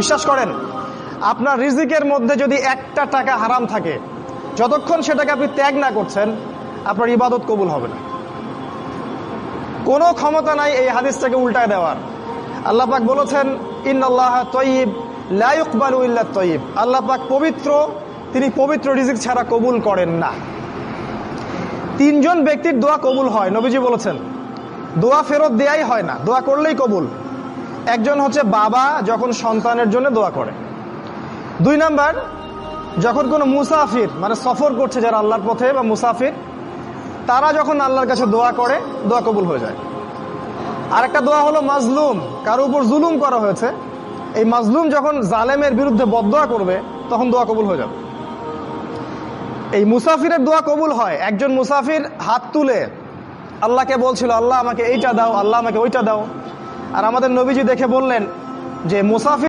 বিশ্বাস করেন, আপনার রিজিকের মধ্যে যদি একটা টাকা হারাম থাকে, যতক্ষণ সেটাকে আপনি ত্যাগ না করছেন, আপনার ইবাদত কবুল হবে না। কোনো ক্ষমতা নাই এই হাদিসটাকে উল্টায় দেওয়ার। আল্লাহ পাক বলেছেন, ইন্নাল্লাহা তাইয়্যিব লা ইকবালু ইল্লা তাইয়্যিব। আল্লাহ পাক পবিত্র, তিনি পবিত্র রিজিক ছাড়া কবুল করেন না। তিনজন ব্যক্তির দোয়া কবুল হয়, নবীজি বলেছেন। দোয়া ফেরত দেয়াই হয় না, দোয়া করলেই কবুল। একজন হচ্ছে বাবা যখন সন্তানের জন্য দোয়া করে। 2 নাম্বার, যখন কোনো মুসাফির মানে সফর করছে যারা আল্লাহর পথে বা মুসাফির, তারা যখন আল্লাহর কাছে দোয়া করে, দোয়া কবুল হয়ে যায়। আর একটা দোয়া হলো মাজলুম, কারো উপর জুলুম করা হয়েছে, এই মাজলুম যখন জালেমের বিরুদ্ধে বদদোয়া করবে, তখন দোয়া কবুল হয়ে যাবে। এই মুসাফিরের দোয়া কবুল হয়। একজন মুসাফির হাত তুলে আল্লাহকে বলছিল, আল্লাহ আমাকে এইটা দাও, আল্লাহ আমাকে ওইটা দাও। আর আমাদের নবীজি দেখে বললেন যে মুসাফির